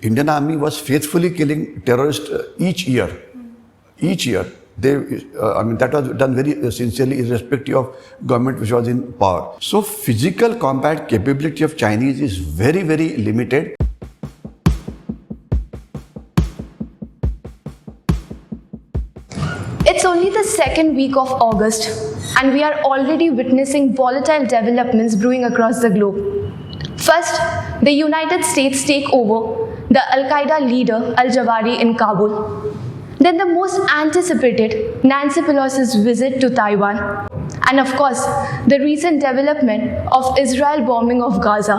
Indian Army was faithfully killing terrorists each year. Each year. That was done very sincerely, irrespective of government which was in power. So physical combat capability of Chinese is very, very limited. It's only the second week of August, and we are already witnessing volatile developments brewing across the globe. First, the United States take over the Al-Qaeda leader Al-Zawahiri in Kabul. Then the most anticipated Nancy Pelosi's visit to Taiwan. And of course, the recent development of Israel bombing of Gaza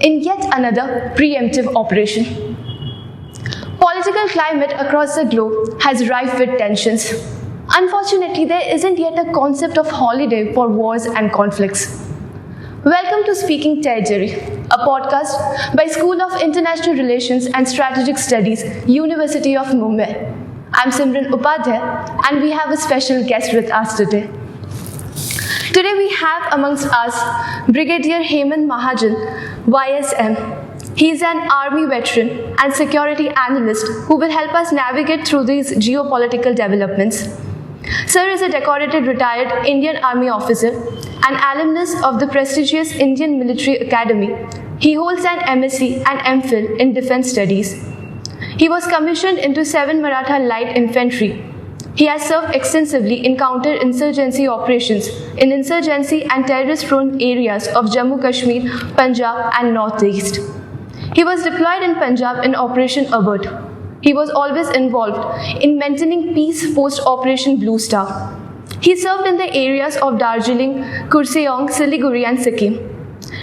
in yet another preemptive operation. Political climate across the globe has rife with tensions. Unfortunately, there isn't yet a concept of holiday for wars and conflicts. Welcome to Speaking Territory, a podcast by School of International Relations and Strategic Studies, University of Mumbai. I'm Simran Upadhyay, and we have a special guest with us today. Today we have amongst us Brigadier Hemant Mahajan, YSM. He is an army veteran and security analyst who will help us navigate through these geopolitical developments. Sir is a decorated retired Indian Army officer, an alumnus of the prestigious Indian Military Academy. He holds an MSc and MPhil in Defence Studies. He was commissioned into 7 Maratha Light Infantry. He has served extensively in counter-insurgency operations in insurgency and terrorist-prone areas of Jammu Kashmir, Punjab and Northeast. He was deployed in Punjab in Operation Avert. He was always involved in maintaining peace post-Operation Bluestar. He served in the areas of Darjeeling, Kurseong, Siliguri and Sikkim.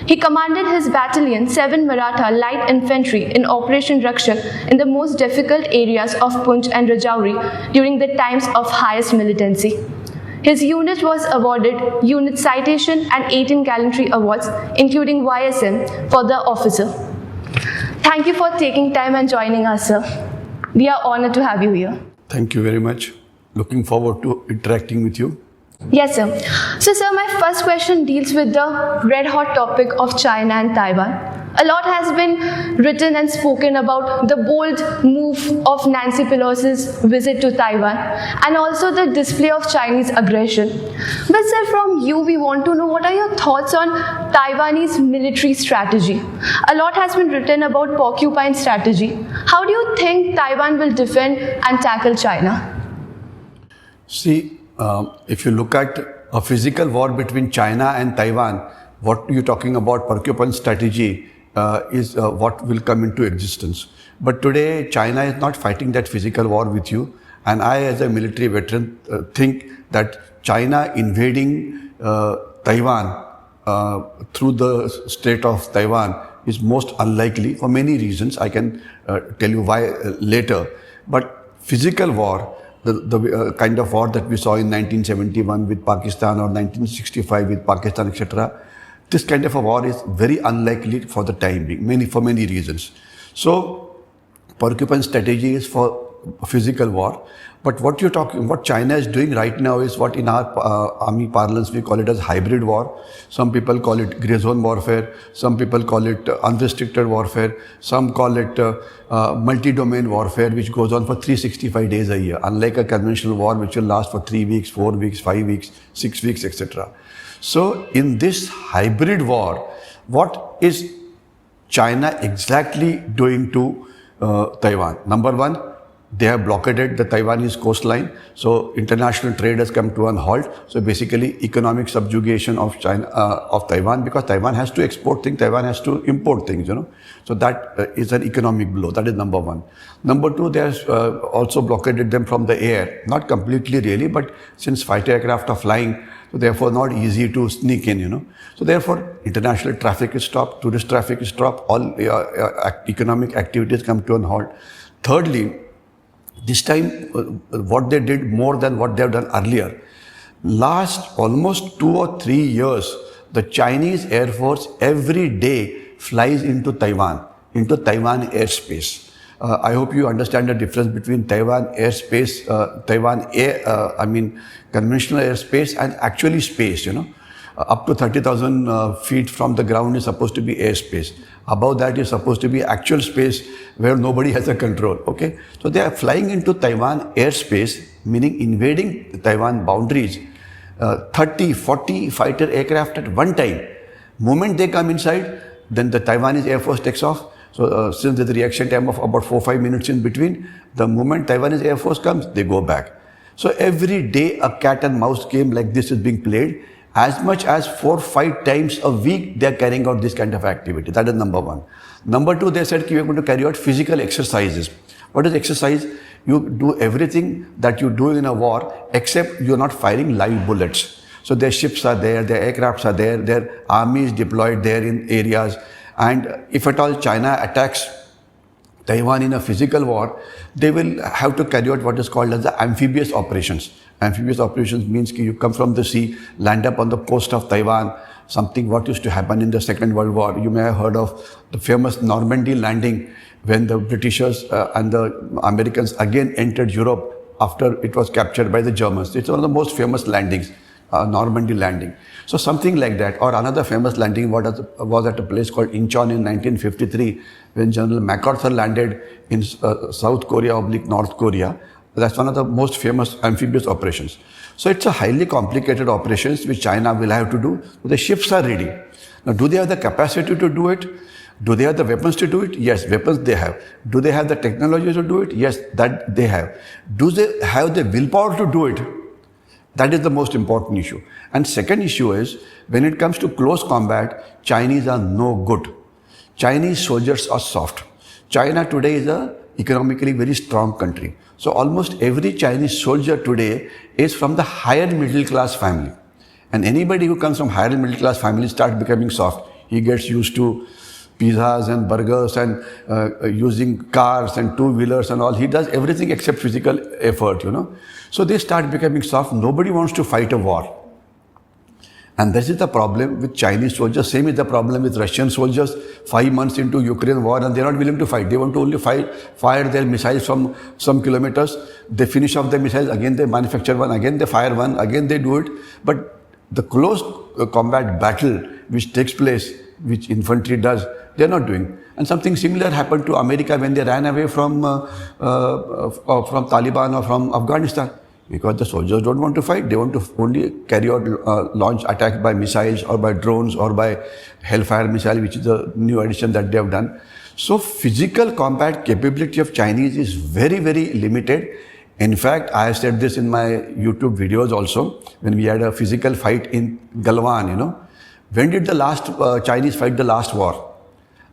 He commanded his battalion 7 Maratha Light Infantry in Operation Rakshak in the most difficult areas of Poonch and Rajouri during the times of highest militancy. His unit was awarded Unit Citation and 18 Gallantry Awards, including YSM, for the officer. Thank you for taking time and joining us, sir. We are honored to have you here. Thank you very much. Looking forward to interacting with you. Yes, sir. So, sir, my first question deals with the red-hot topic of China and Taiwan. A lot has been written and spoken about the bold move of Nancy Pelosi's visit to Taiwan and also the display of Chinese aggression. But, sir, from you, we want to know what are your thoughts on Taiwanese military strategy? A lot has been written about porcupine strategy. How do you think Taiwan will defend and tackle China? See, if you look at a physical war between China and Taiwan, what you're talking about porcupine strategy is what will come into existence. But today, China is not fighting that physical war with you. And I, as a military veteran, think that China invading Taiwan through the Strait of Taiwan is most unlikely for many reasons. I can tell you why later. But physical war, the kind of war that we saw in 1971 with Pakistan or 1965 with Pakistan, etc., this kind of a war is very unlikely for the time being, for many reasons. So, porcupine strategy is for physical war. But what China is doing right now is what in our army parlance we call it as hybrid war. Some people call it grey zone warfare. Some people call it unrestricted warfare. Some call it multi-domain warfare, which goes on for 365 days a year, unlike a conventional war which will last for 3 weeks, 4 weeks, 5 weeks, 6 weeks, etc. So in this hybrid war, what is China exactly doing to Taiwan? Number one, they have blockaded the Taiwanese coastline, so international trade has come to a halt. So basically, economic subjugation of China, of Taiwan, because Taiwan has to export things, Taiwan has to import things, So that is an economic blow. That is number one. Number two, they have also blockaded them from the air. Not completely, really, but since fighter aircraft are flying, so therefore not easy to sneak in, So therefore, international traffic is stopped, tourist traffic is stopped, all economic activities come to a halt. Thirdly, this time, what they did more than what they have done earlier. Last almost 2 or 3 years, the Chinese Air Force every day flies into Taiwan airspace. I hope you understand the difference between Taiwan airspace, conventional airspace and actually space, up to 30,000 feet from the ground is supposed to be airspace. Above that is supposed to be actual space where nobody has a control, okay? So they are flying into Taiwan airspace, meaning invading the Taiwan boundaries, 30, 40 fighter aircraft at one time. Moment they come inside, then the Taiwanese Air Force takes off. So since there's a reaction time of about 4-5 minutes in between, the moment Taiwanese Air Force comes, they go back. So every day a cat and mouse game like this is being played. As much as 4-5 times a week, they are carrying out this kind of activity. That is number one. Number two, they said we are going to carry out physical exercises. What is exercise? You do everything that you do in a war, except you are not firing live bullets. So their ships are there, their aircrafts are there, their army is deployed there in areas. And if at all China attacks Taiwan in a physical war, they will have to carry out what is called as the amphibious operations. Amphibious operations means you come from the sea, land up on the coast of Taiwan, something what used to happen in the Second World War. You may have heard of the famous Normandy landing when the Britishers and the Americans again entered Europe after it was captured by the Germans. It's one of the most famous landings, Normandy landing. So something like that. Or another famous landing was at a place called Incheon in 1953 when General MacArthur landed in South Korea / North Korea. That's one of the most famous amphibious operations. So it's a highly complicated operations which China will have to do. The ships are ready. Now, do they have the capacity to do it? Do they have the weapons to do it? Yes, weapons they have. Do they have the technology to do it? Yes, that they have. Do they have the willpower to do it? That is the most important issue. And second issue is, when it comes to close combat, Chinese are no good. Chinese soldiers are soft. China today is a economically very strong country. So almost every Chinese soldier today is from the higher middle class family. And anybody who comes from higher middle class family starts becoming soft. He gets used to pizzas and burgers and using cars and two-wheelers and all. He does everything except physical effort, So they start becoming soft. Nobody wants to fight a war. And this is the problem with Chinese soldiers. Same is the problem with Russian soldiers. 5 months into Ukraine war and they're not willing to fight. They want to only fire their missiles from some kilometers. They finish off the missiles. Again, they manufacture one. Again, they fire one. Again, they do it. But the close combat battle which takes place, which infantry does, they're not doing. And something similar happened to America when they ran away from Taliban or from Afghanistan. Because the soldiers don't want to fight. They want to only carry out launch attacks by missiles or by drones or by Hellfire missile, which is the new addition that they have done. So physical combat capability of Chinese is very, very limited. In fact, I have said this in my YouTube videos also, when we had a physical fight in Galwan, When did the last Chinese fight the last war?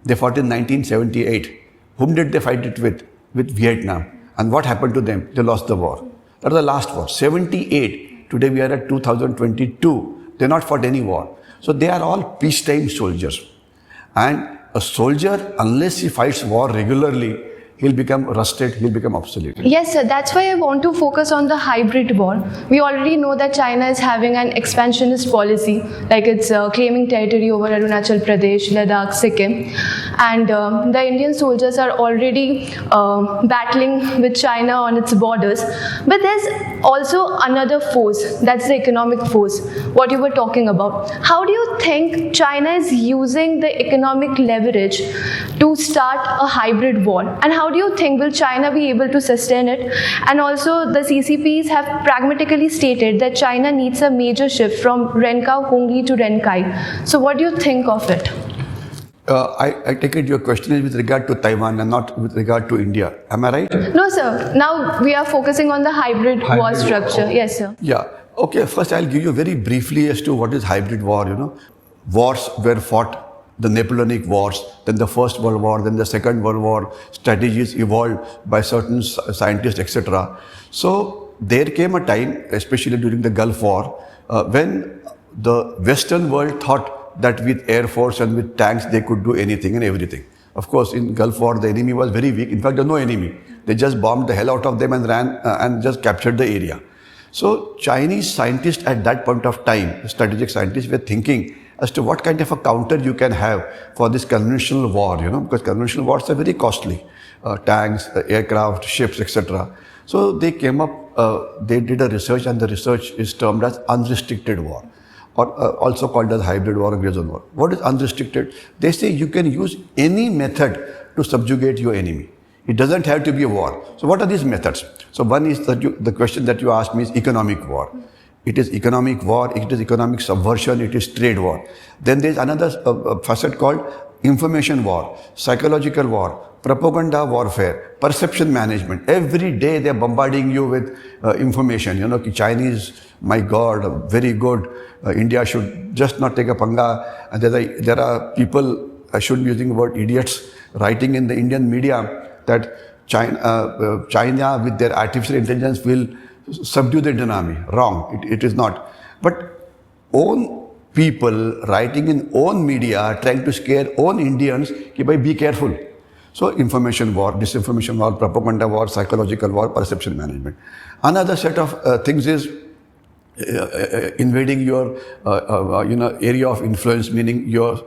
They fought in 1978. Whom did they fight it with? With Vietnam. And what happened to them? They lost the war. That was the last war. 78. Today we are at 2022. They not fought any war. So they are all peacetime soldiers. And a soldier, unless he fights war regularly, he'll become rusted, he'll become obsolete. Yes, sir. That's why I want to focus on the hybrid war. We already know that China is having an expansionist policy, like it's claiming territory over Arunachal Pradesh, Ladakh, Sikkim. And the Indian soldiers are already battling with China on its borders. But there's also another force, that's the economic force, what you were talking about. How do you think China is using the economic leverage to start a hybrid war? And how do you think will China be able to sustain it? And also the CCPs have pragmatically stated that China needs a major shift from Renkao Hongli to Renkai. So what do you think of it? I take it your question is with regard to Taiwan and not with regard to India. Am I right? No, sir. Now we are focusing on the hybrid war structure. Okay. Yes, sir. Yeah. Okay. First, I'll give you very briefly as to what is hybrid war. Wars were fought, the Napoleonic Wars, then the First World War, then the Second World War, strategies evolved by certain scientists, etc. So there came a time, especially during the Gulf War, when the Western world thought that with Air Force and with tanks, they could do anything and everything. Of course, in Gulf War, the enemy was very weak. In fact, there was no enemy. They just bombed the hell out of them and ran and just captured the area. So Chinese scientists at that point of time, strategic scientists, were thinking as to what kind of a counter you can have for this conventional war, because conventional wars are very costly. Tanks, aircraft, ships, etc. So they came up, they did a research, and the research is termed as unrestricted war. or also called as hybrid war or gray zone war. What is unrestricted? They say you can use any method to subjugate your enemy. It doesn't have to be a war. So what are these methods? So one is that the question that you asked me is economic war. It is economic war, it is economic subversion, it is trade war. Then there is another facet called information war, psychological war, propaganda warfare, perception management. Every day they are bombarding you with information. You know, Chinese, my God, very good. India should just not take a panga. And there are people, I shouldn't be using the word idiots, writing in the Indian media that China with their artificial intelligence will subdue the Indian army. Wrong, it is not. But own people writing in own media trying to scare own Indians, be careful. So information war, disinformation war, propaganda war, psychological war, perception management. Another set of things is invading your area of influence, meaning your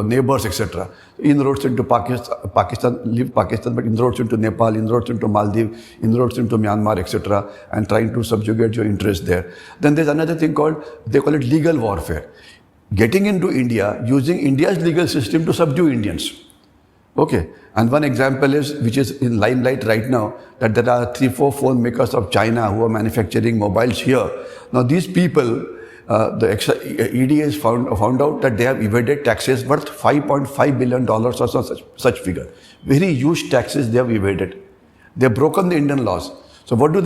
neighbors, etc. Inroads into Pakistan, leave Pakistan, but inroads into Nepal, inroads into Maldives, inroads into Myanmar, etc. and trying to subjugate your interest there. Then there's another thing called, they call it legal warfare. Getting into India, using India's legal system to subdue Indians. Okay, and one example is, which is in limelight right now, that there are 3-4 phone makers of China who are manufacturing mobiles here. Now these people, the ED has found out that they have evaded taxes worth $5.5 billion or such figure. Very huge taxes they have evaded. They have broken the Indian laws. So what do?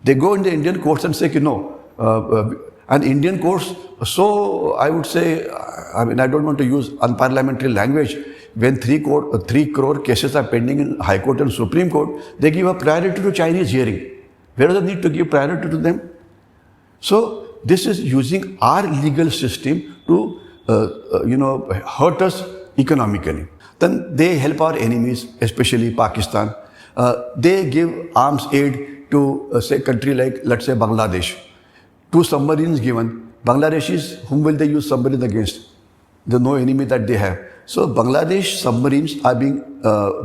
They go in the Indian courts and say, and Indian courts, so I would say, I don't want to use unparliamentary language. When 3 crore cases are pending in High Court and Supreme Court, they give a priority to Chinese hearing. Where is the need to give priority to them? So this is using our legal system to, hurt us economically. Then they help our enemies, especially Pakistan. They give arms aid to, say, country like, let's say, Bangladesh. 2 submarines given. Bangladeshis, whom will they use submarines against? There's no enemy that they have. So Bangladesh submarines are being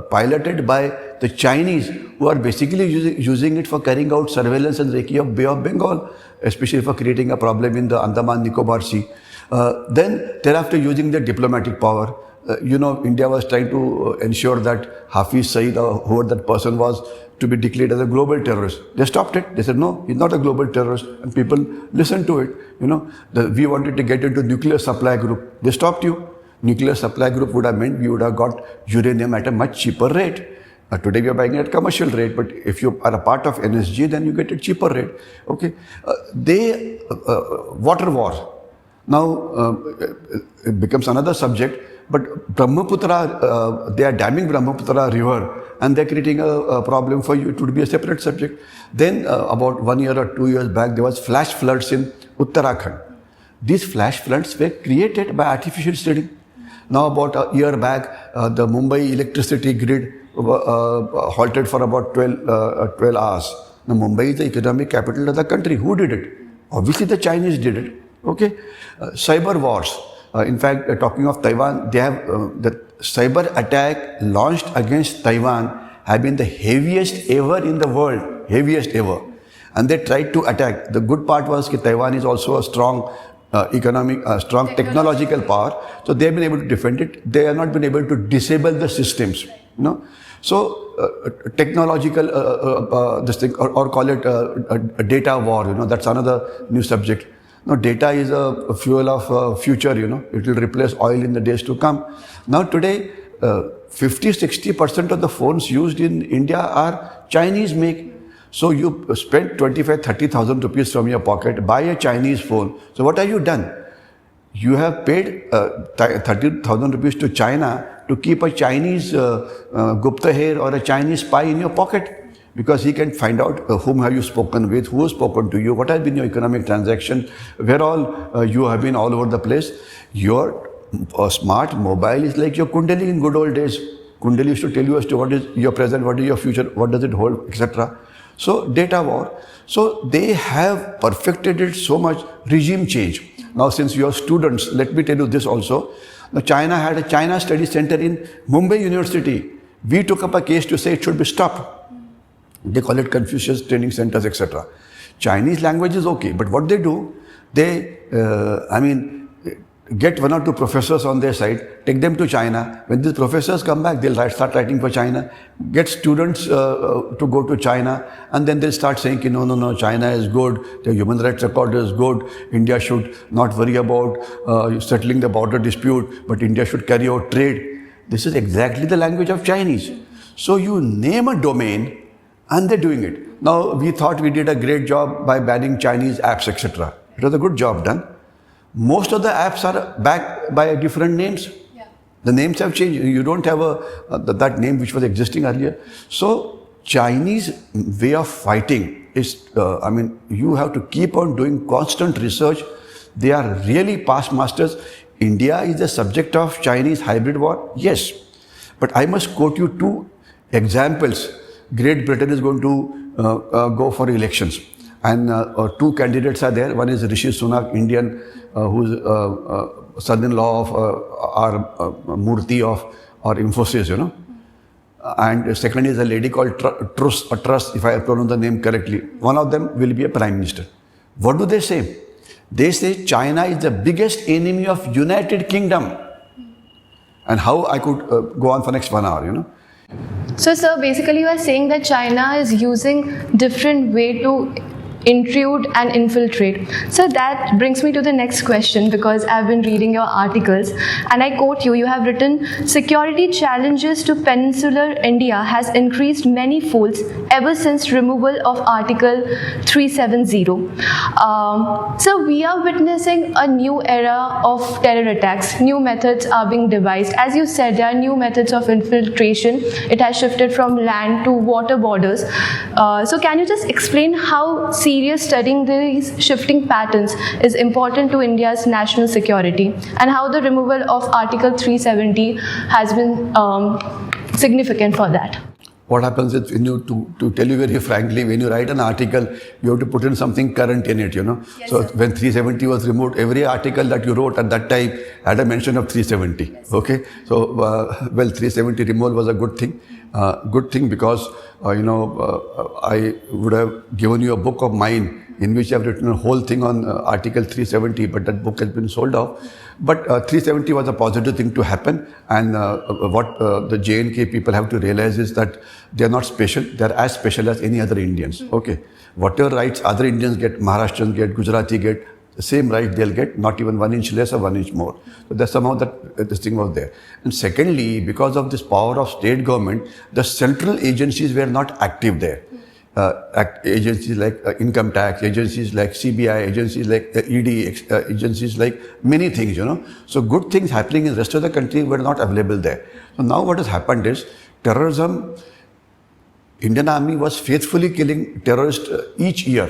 piloted by the Chinese, who are basically using it for carrying out surveillance and recce of Bay of Bengal, especially for creating a problem in the Andaman Nicobar Sea. Then thereafter using their diplomatic power. India was trying to ensure that Hafiz Saeed, or whoever that person was, to be declared as a global terrorist. They stopped it. They said, no, he's not a global terrorist. And people listened to it. We wanted to get into nuclear supply group. They stopped you. Nuclear supply group would have meant we would have got uranium at a much cheaper rate. Today we are buying it at commercial rate, but if you are a part of NSG, then you get a cheaper rate. Okay, water war. Now it becomes another subject. But Brahmaputra, they are damming Brahmaputra river, and they're creating a problem for you. It would be a separate subject. Then about 1 year or 2 years back, there was flash floods in Uttarakhand. These flash floods were created by artificial shading. Now about a year back, the Mumbai electricity grid halted for about 12 hours. Now Mumbai is the economic capital of the country. Who did it? Obviously the Chinese did it. Okay, cyber wars. In fact, talking of Taiwan, they have the cyber attack launched against Taiwan have been the heaviest ever in the world, heaviest ever. And they tried to attack. The good part was that Taiwan is also a strong strong technological power. So they have been able to defend it. They have not been able to disable the systems. So technological this thing, or call it a data war. That's another new subject. Now, data is a fuel of future, it will replace oil in the days to come. Now, today, 50-60% of the phones used in India are Chinese make. So, you spend 25,000-30,000 rupees from your pocket, buy a Chinese phone. So, what have you done? You have paid 30,000 rupees to China to keep a Chinese Gupta or a Chinese spy in your pocket. Because he can find out whom have you spoken with, who has spoken to you, what has been your economic transaction, where all you have been all over the place. Your smart mobile is like your Kundali in good old days. Kundali used to tell you as to what is your present, what is your future, what does it hold, etc. So data war. So they have perfected it so much. Regime change. Now since you are students, let me tell you this also. Now China had a China Study Center in Mumbai University. We took up a case to say it should be stopped. They call it Confucius Training Centers, etc. Chinese language is okay, but what they do, They, get one or two professors on their side, take them to China. When these professors come back, they'll start writing for China, get students to go to China, and then they'll start saying, no, China is good, the human rights record is good, India should not worry about settling the border dispute, but India should carry out trade. This is exactly the language of Chinese. So you name a domain, and they're doing it. Now, we thought we did a great job by banning Chinese apps, etc. It was a good job done. Most of the apps are backed by different names. Yeah. The names have changed. You don't have that name which was existing earlier. So Chinese way of fighting is, you have to keep on doing constant research. They are really past masters. India is the subject of Chinese hybrid war. Yes. But I must quote you two examples. Great Britain is going to go for elections. And two candidates are there. One is Rishi Sunak, Indian, who's son-in-law of our Murthy of our Infosys, And second is a lady called Truss, if I pronounce the name correctly. One of them will be a prime minister. What do they say? They say China is the biggest enemy of United Kingdom. And how I could go on for next 1 hour, So, sir, basically you are saying that China is using different way to intrude and infiltrate. So that brings me to the next question, because I've been reading your articles and I quote you have written, security challenges to peninsular India has increased many folds ever since removal of Article 370. So we are witnessing a new era of terror attacks. New methods are being devised. As you said, there are new methods of infiltration. It has shifted from land to water borders. So can you just explain how serious studying these shifting patterns is important to India's national security, and how the removal of Article 370 has been significant for that? What happens is, to tell you very frankly, when you write an article, you have to put in something current in it, Yes, so sir. When 370 was removed, every article that you wrote at that time had a mention of 370. Yes. Okay, so 370 removal was a good thing. Because I would have given you a book of mine in which I have written a whole thing on Article 370, but that book has been sold off. But 370 was a positive thing to happen, and what the J&K people have to realize is that they are not special, they are as special as any other Indians. Okay, whatever rights other Indians get, Maharashtrians get, Gujarati get, the same right they'll get, not even 1 inch less or 1 inch more. So that's somehow that this thing was there. And secondly, because of this power of state government, the central agencies were not active there. Agencies like income tax, agencies like CBI, agencies like ED, agencies like many things, So good things happening in the rest of the country were not available there. So now what has happened is, terrorism, Indian Army was faithfully killing terrorists each year.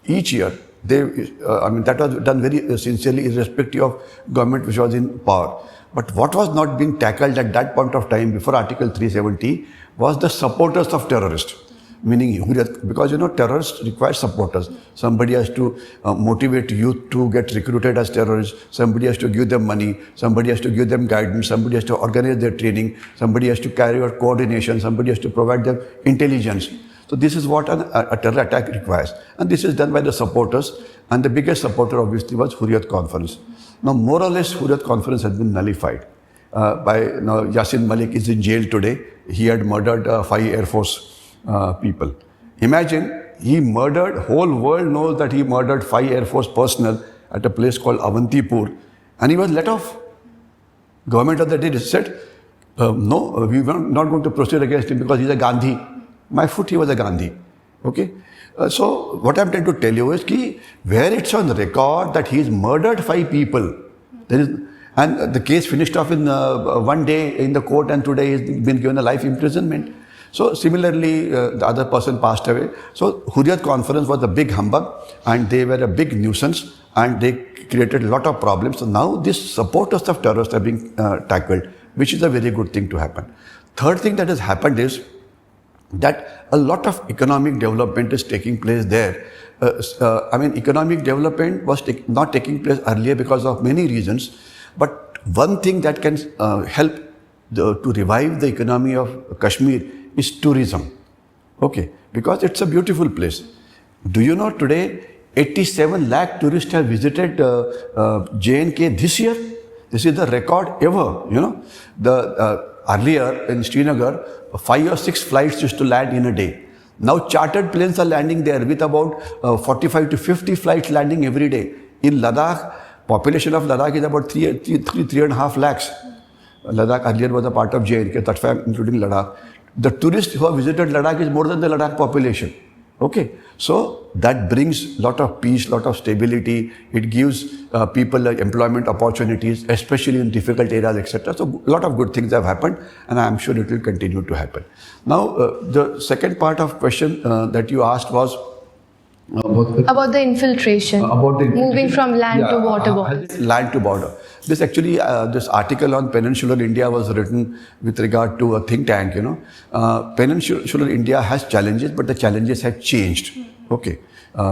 Each year. That was done very sincerely, irrespective of government which was in power. But what was not being tackled at that point of time, before Article 370, was the supporters of terrorists. Meaning, because terrorists require supporters. Somebody has to motivate youth to get recruited as terrorists. Somebody has to give them money. Somebody has to give them guidance. Somebody has to organize their training. Somebody has to carry out coordination. Somebody has to provide them intelligence. So this is what a terror attack requires. And this is done by the supporters. And the biggest supporter obviously was Hurriyat Conference. Now more or less Hurriyat Conference has been nullified. Yasin Malik is in jail today. He had murdered 5 Air Force people. Imagine, he murdered, whole world knows that he murdered 5 Air Force personnel at a place called Avantipur. And he was let off. Government of the day said, no, we were not going to proceed against him because he's a Gandhi. My foot, he was a Gandhi. Okay. So what I'm trying to tell you is where it's on record that he's murdered 5 people, and the case finished off in 1 day in the court, and today he's been given a life imprisonment. So similarly, the other person passed away. So Hurriyat Conference was a big humbug, and they were a big nuisance, and they created a lot of problems. So now these supporters of terrorists are being tackled, which is a very good thing to happen. Third thing that has happened is that a lot of economic development is taking place there. Economic development was not taking place earlier because of many reasons, but one thing that can help to revive the economy of Kashmir is tourism. Okay, because it's a beautiful place. Do you know today 87 lakh tourists have visited J&K this year. This is the record ever, you know. Earlier in Srinagar, 5 or 6 flights used to land in a day. Now chartered planes are landing there with about 45 to 50 flights landing every day. In Ladakh, population of Ladakh is about 3.5 lakhs. Ladakh earlier was a part of J&K, that's why I'm including Ladakh. The tourists who have visited Ladakh is more than the Ladakh population. Okay, so that brings a lot of peace, lot of stability. It gives people employment opportunities, especially in difficult areas, etc. So a lot of good things have happened, and I am sure it will continue to happen. Now, the second part of question that you asked was about the infiltration, moving from land to water border. Land to border. This actually, this article on peninsular India was written with regard to a think tank, you know. Peninsular India has challenges, but the challenges have changed. Okay.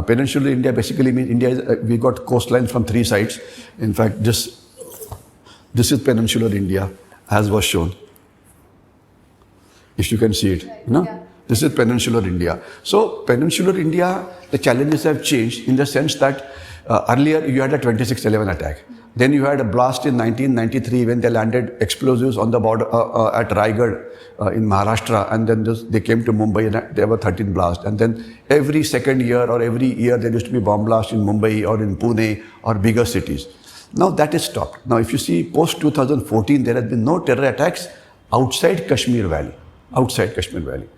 Peninsular India basically means India is, we got coastline from 3 sides. In fact, this is peninsular India, as was shown. If you can see it, you know. Yeah. This is peninsular India. So peninsular India, the challenges have changed in the sense that earlier you had a 26/11 attack. Then you had a blast in 1993 when they landed explosives on the border at Raigad in Maharashtra, and then they came to Mumbai and there were 13 blasts. And then every second year or every year there used to be bomb blasts in Mumbai or in Pune or bigger cities. Now that is stopped. Now if you see post 2014, there has been no terror attacks outside Kashmir Valley. Outside Kashmir Valley.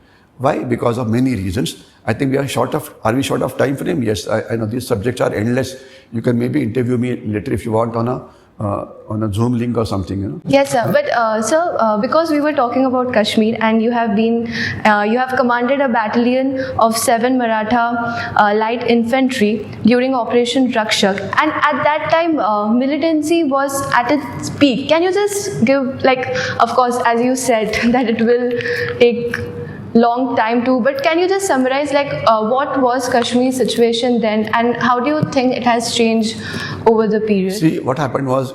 Why? Because of many reasons. I think we are short of time frame? Yes, I know these subjects are endless. You can maybe interview me later if you want on a Zoom link or something, you know. Yes, sir. But sir, because we were talking about Kashmir, and you have commanded a battalion of 7 Maratha light infantry during Operation Rakshak, and at that time militancy was at its peak. Can you just give, like, of course, as you said, that it will take long time too, but can you just summarize, like, what was Kashmir's situation then, and how do you think it has changed over the period? See, what happened was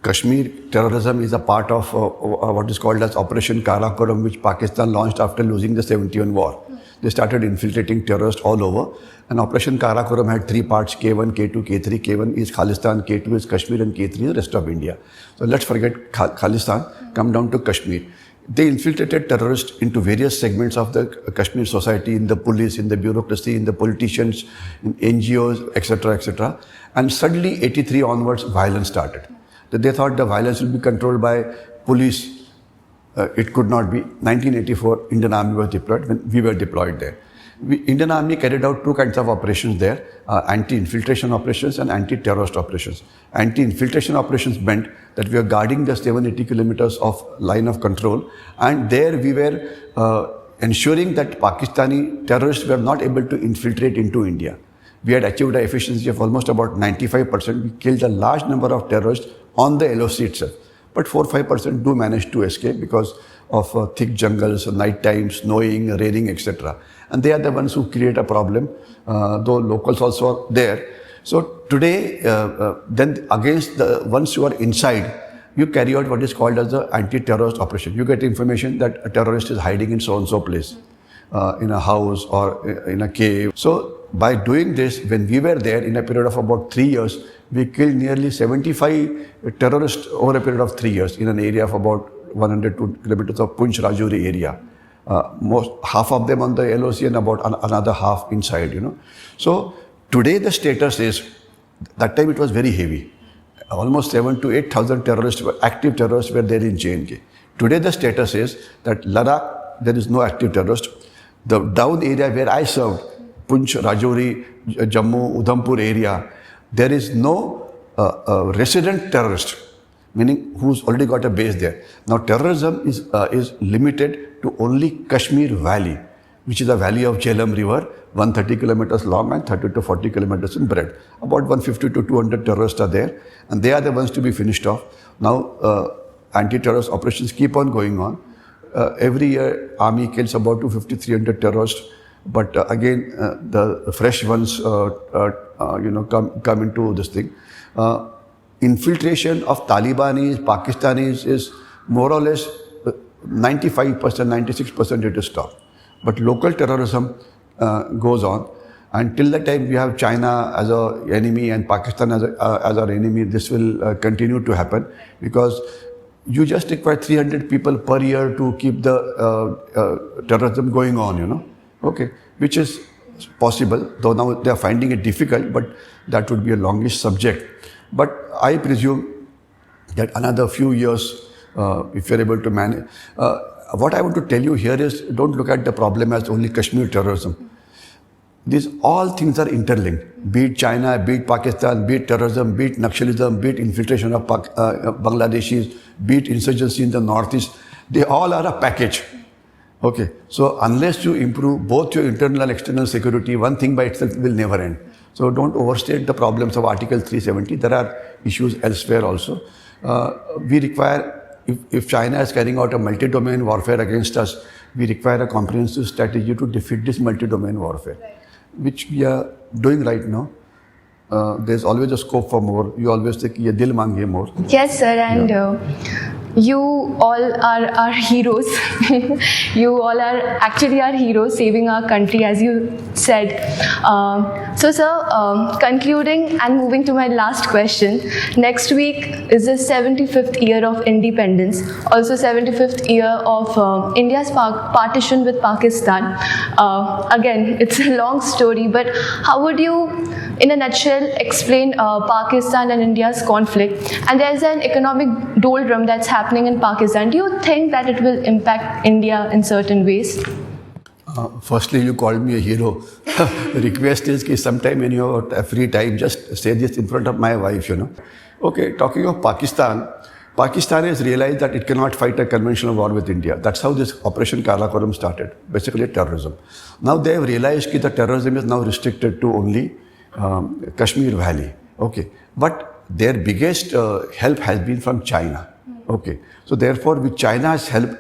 Kashmir terrorism is a part of what is called as Operation Karakoram, which Pakistan launched after losing the 71 war. They started infiltrating terrorists all over, and Operation Karakoram had 3 parts: K1, K2, K3. K1 is Khalistan, K2 is Kashmir, and K3 is the rest of India. So let's forget Khalistan, come down to Kashmir. They infiltrated terrorists into various segments of the Kashmir society, in the police, in the bureaucracy, in the politicians, in NGOs, etc., etc. And suddenly, 83 onwards, violence started. They thought the violence will be controlled by police. It could not be. 1984, Indian Army was deployed when we were deployed there. Indian Army carried out 2 kinds of operations there, anti-infiltration operations and anti-terrorist operations. Anti-infiltration operations meant that we were guarding the 780 kilometers of line of control, and there we were ensuring that Pakistani terrorists were not able to infiltrate into India. We had achieved an efficiency of almost about 95%. We killed a large number of terrorists on the LOC itself. But 4-5% do manage to escape because of thick jungles, night time, snowing, raining, etc. And they are the ones who create a problem, though locals also are there. So today, then against the ones who are inside, you carry out what is called as the anti-terrorist operation. You get information that a terrorist is hiding in so-and-so place, in a house or in a cave. So by doing this, when we were there in a period of about 3 years, we killed nearly 75 terrorists over a period of 3 years in an area of about 102 kilometers of Poonch and Rajouri area. Half of them on the LOC and about another half inside, you know. So today the status is, that time it was very heavy. Almost 7,000 to 8,000 terrorists, active terrorists were there in J&K. Today the status is that Ladakh, there is no active terrorist. The down area where I served, Poonch, Rajouri, Jammu, Udhampur area, there is no resident terrorist, meaning who's already got a base there. Now terrorism is limited to only Kashmir Valley, which is a valley of Jhelum River, 130 kilometers long and 30 to 40 kilometers in breadth. About 150 to 200 terrorists are there, and they are the ones to be finished off. Now anti-terrorist operations keep on going on. Every year army kills about 250-300 terrorists, but again the fresh ones come into this thing. Infiltration of Talibanis, Pakistanis is more or less 95%, 96% it is stopped. But local terrorism goes on. And till the time we have China as our enemy and Pakistan as our enemy, this will continue to happen, because you just require 300 people per year to keep the terrorism going on, you know. Okay, which is possible, though now they are finding it difficult, but that would be a longish subject. But I presume that another few years, if you're able to manage. What I want to tell you here is, don't look at the problem as only Kashmir terrorism. These all things are interlinked. Be it China, be it Pakistan, be it terrorism, be it Naxalism, be it infiltration of Bangladeshis, be it insurgency in the northeast, they all are a package. Okay, so unless you improve both your internal and external security, one thing by itself will never end. So don't overstate the problems of Article 370. There are issues elsewhere also. We require, if China is carrying out a multi-domain warfare against us, we require a comprehensive strategy to defeat this multi-domain warfare, which we are doing right now. There's always a scope for more. You always think, ye dil mange more. Yes, sir, and you all are our heroes. You all are actually our heroes, saving our country, as you said. So, sir, concluding and moving to my last question. Next week is the 75th year of independence, also 75th year of India's partition with Pakistan. Again, it's a long story, but how would you, in a nutshell, explain Pakistan and India's conflict? And there's an economic doldrum that's happening in Pakistan. Do you think that it will impact India in certain ways? Firstly, you called me a hero. The request is that sometime in your free time, just say this in front of my wife, you know. Okay, talking of Pakistan, Pakistan has realized that it cannot fight a conventional war with India. That's how this Operation Karakoram started, basically terrorism. Now they have realized that the terrorism is now restricted to only Kashmir Valley. Okay, but their biggest help has been from China. Okay, so therefore with China's help,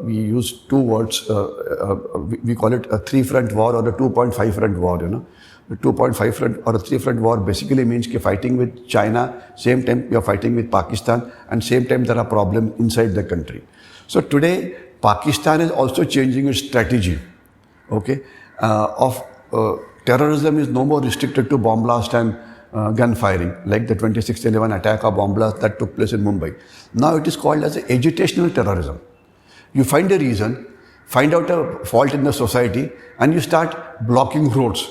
we use two words, we call it a three-front war or a 2.5 front war, you know. The 2.5 front or a 3-front war basically means that fighting with China, same time you are fighting with Pakistan, and same time there are problems inside the country. So today, Pakistan is also changing its strategy, okay, terrorism is no more restricted to bomb blast and gun firing, like the 26/11 attack or bomb blast that took place in Mumbai. Now it is called as agitational terrorism. You find a reason, find out a fault in the society, and you start blocking roads.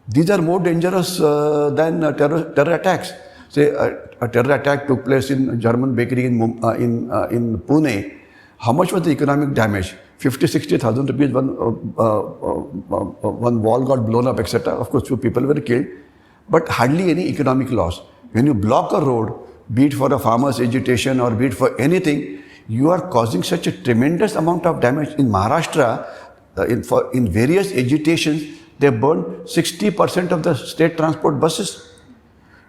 These are more dangerous than terror attacks. Say a terror attack took place in a German bakery in Pune. How much was the economic damage? 50,000-60,000 rupees, one wall got blown up, etc. Of course, few people were killed, but hardly any economic loss. When you block a road, be it for a farmer's agitation or be it for anything, you are causing such a tremendous amount of damage. In Maharashtra, in various agitations, they burned 60% of the state transport buses.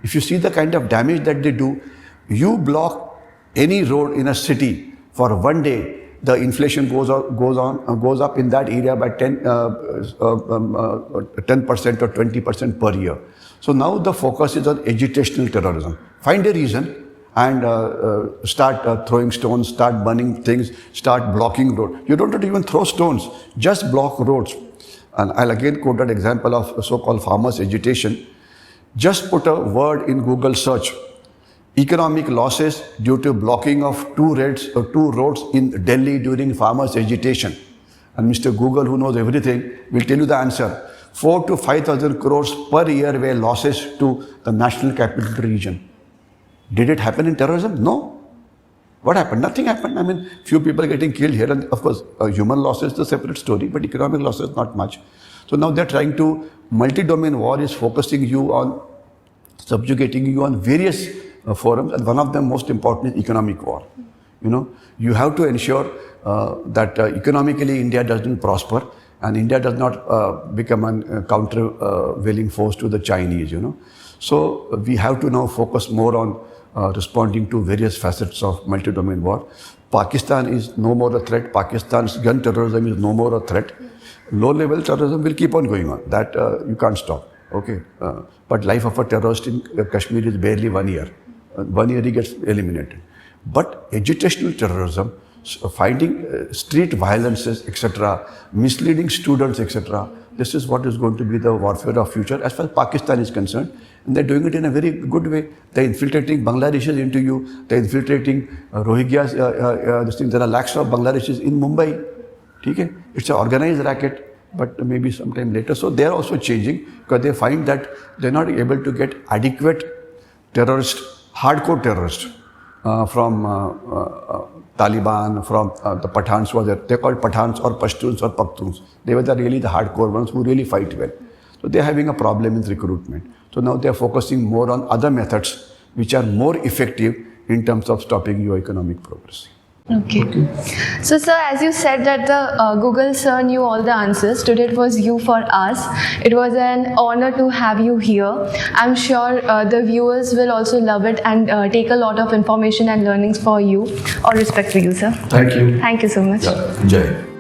If you see the kind of damage that they do, you block any road in a city for one day, the inflation goes up in that area by 10% or 20% per year. So now the focus is on agitational terrorism. Find a reason and start throwing stones, start burning things, start blocking roads. You don't have to even throw stones, just block roads. And I'll again quote that example of so-called farmers' agitation. Just put a word in Google search, economic losses due to blocking of two roads in Delhi during farmers' agitation. And Mr. Google, who knows everything, will tell you the answer. 4,000 to 5,000 crores per year were losses to the national capital region. Did it happen in terrorism? No. What happened? Nothing happened. I mean, few people getting killed here, and of course, human losses is a separate story, but economic losses not much. So now they're trying to, multi-domain war is focusing you on, subjugating you on various forums, and one of them most important is economic war. You know, you have to ensure that economically India doesn't prosper and India does not become a countervailing force to the Chinese, you know. So we have to now focus more on responding to various facets of multi-domain war. Pakistan is no more a threat. Pakistan's gun terrorism is no more a threat. Low-level terrorism will keep on going on. That you can't stop. Okay, but life of a terrorist in Kashmir is barely 1 year. 1 year he gets eliminated. But agitational terrorism, finding street violences, etc., misleading students, etc. This is what is going to be the warfare of future as far as Pakistan is concerned. And they're doing it in a very good way. They're infiltrating Bangladeshis into you. They're infiltrating Rohingyas. There are lakhs of Bangladeshis in Mumbai. Okay? It's an organized racket, but maybe sometime later. So they're also changing because they find that they're not able to get adequate terrorists, hardcore terrorists from Taliban, from the Pathans who are there. They're called Pathans or Pashtuns or Pakhtuns. They were really the hardcore ones who really fight well. So they're having a problem with recruitment. So now they're focusing more on other methods which are more effective in terms of stopping your economic progress. Okay. So, sir, as you said that the Google sir knew all the answers, today it was you for us. It was an honor to have you here. I'm sure the viewers will also love it and take a lot of information and learnings for you. All respect for you, sir. Thank you. Thank you so much. Yeah. Jai.